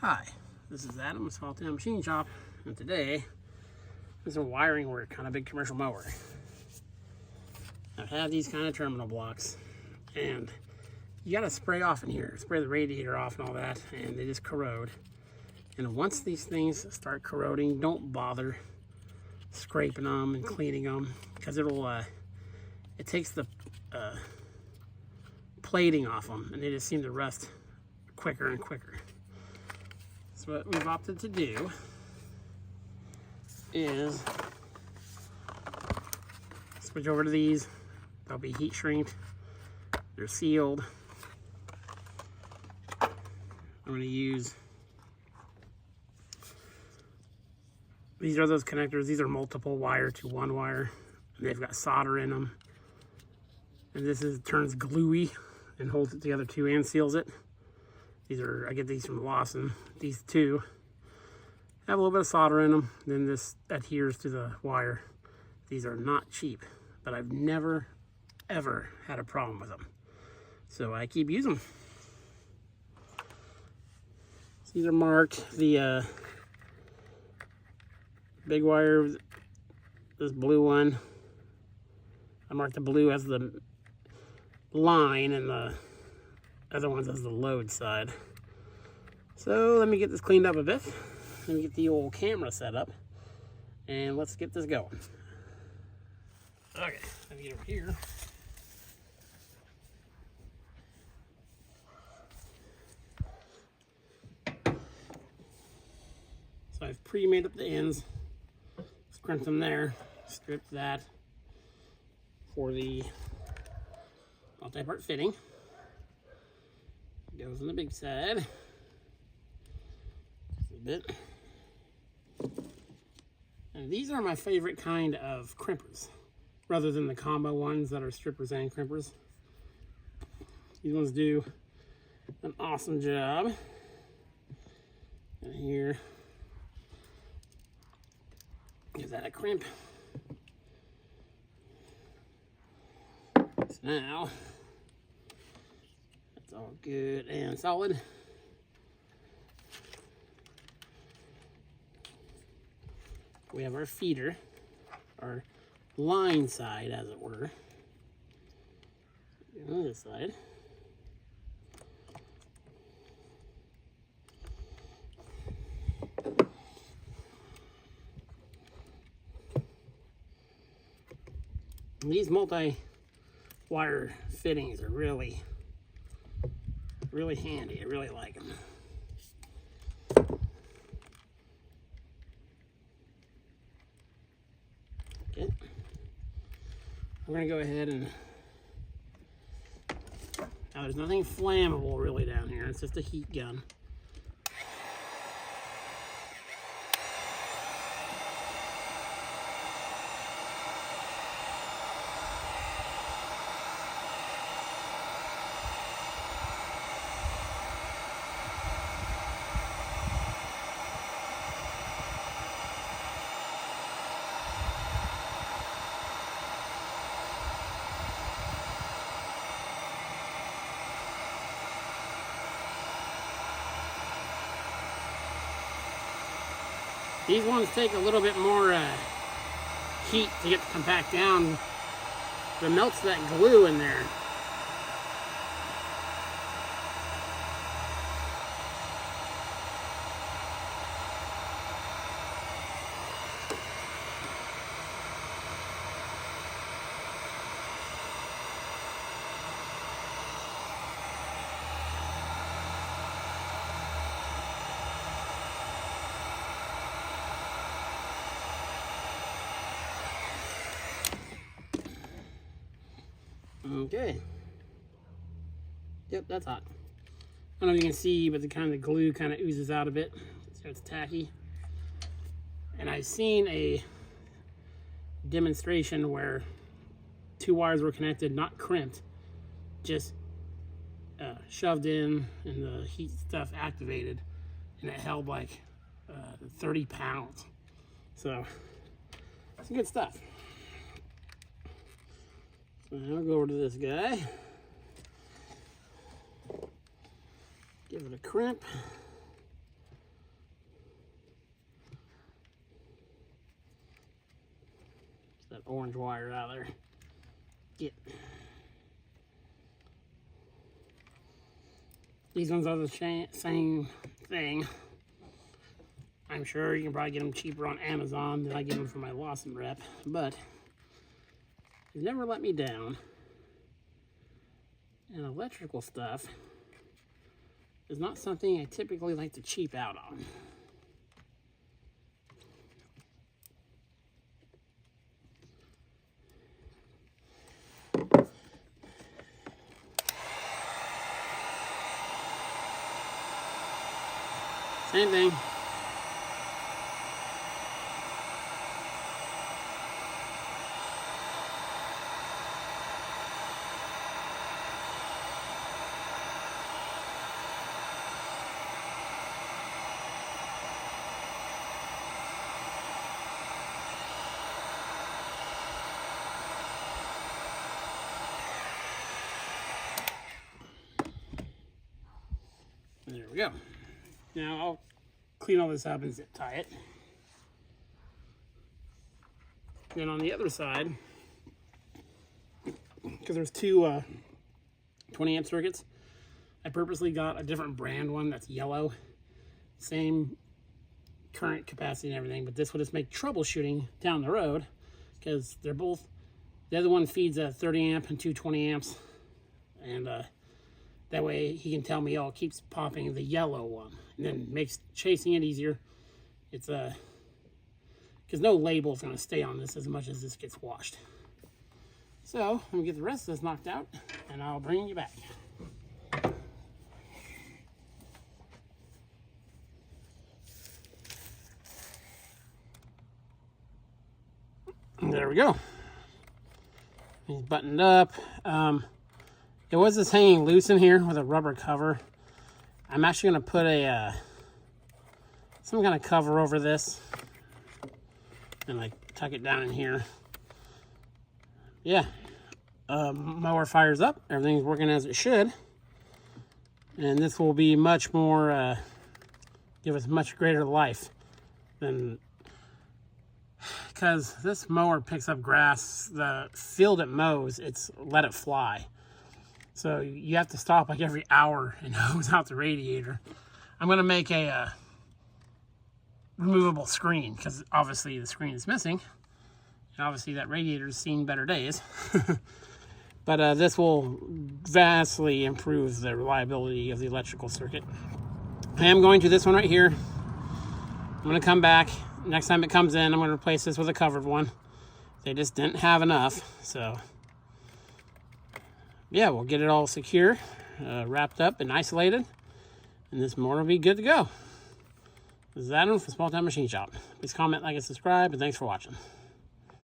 Hi, this is Adam with Small Town Machine Shop, and today there's some wiring work on a big commercial mower. I have these kind of terminal blocks, and you gotta spray off in here, spray the radiator off and all that, and they just corrode. And once these things start corroding, don't bother scraping them and cleaning them, because it takes the plating off them, and they just seem to rust quicker and quicker. So what we've opted to do is switch over to these. They'll be heat shrinked. They're sealed. I'm going to use, these are those connectors. These are multiple wire to one wire. And they've got solder in them. And this turns gluey and holds it together too and seals it. I get these from Lawson. These two have a little bit of solder in them. Then this adheres to the wire. These are not cheap, but I've never, ever had a problem with them. So I keep using them. So these are marked. The big wire, this blue one, I marked the blue as the line and the other ones as the load side. So let me get this cleaned up a bit. Let me get the old camera set up and let's get this going. Okay, let me get over here. So I've pre-made up the ends, scrimp them there, stripped that for the multi-part fitting. Goes on the big side. Just a bit. And these are my favorite kind of crimpers, rather than the combo ones that are strippers and crimpers. These ones do an awesome job. And here, give that a crimp. So now, that's all good and solid. We have our feeder, our line side, as it were. On this side. And these multi-wire fittings are really handy. I really like them. Okay. I'm going to go ahead and, now there's nothing flammable really down here. It's just a heat gun. These ones take a little bit more heat to get to come back down. It melts that glue in there. Okay. Yep, that's hot. I don't know if you can see, but the glue kind of oozes out a bit, so it's tacky. And I've seen a demonstration where two wires were connected, not crimped, just shoved in and the heat stuff activated, and it held like 30 pounds. So, some good stuff. So now I'll go over to this guy. Give it a crimp. orange wire out of there. Get. These ones are the same thing. I'm sure you can probably get them cheaper on Amazon than I get them from my Lawson rep, but they've never let me down. And electrical stuff is not something I typically like to cheap out on. Same thing. There we go. Now I'll clean all this up and zip tie it. Then on the other side, because there's two 20 amp circuits, I purposely got a different brand one that's yellow. Same current capacity and everything, but this will just make troubleshooting down the road, because they're both, the other one feeds a 30 amp and 220 amps, and that way he can tell me, oh, it keeps popping the yellow one, and then makes chasing it easier. It's because no label is going to stay on this as much as this gets washed. So I'm going to get the rest of this knocked out, and I'll bring you back. There we go. He's buttoned up. It was just hanging loose in here with a rubber cover. I'm actually going to put a some kind of cover over this and like tuck it down in here. Yeah, mower fires up. Everything's working as it should, and this will be much more give us much greater life than, because this mower picks up grass. The field it mows, it's let it fly. So you have to stop like every hour and hose out the radiator. I'm going to make a removable screen, because obviously the screen is missing. And obviously that radiator's seen better days. But this will vastly improve the reliability of the electrical circuit. I am going to this one right here. I'm going to come back. Next time it comes in, I'm going to replace this with a covered one. They just didn't have enough, so yeah, we'll get it all secure, wrapped up and isolated, and this motor will be good to go. This is Adam from Small Town Machine Shop. Please comment, like, and subscribe, and thanks for watching.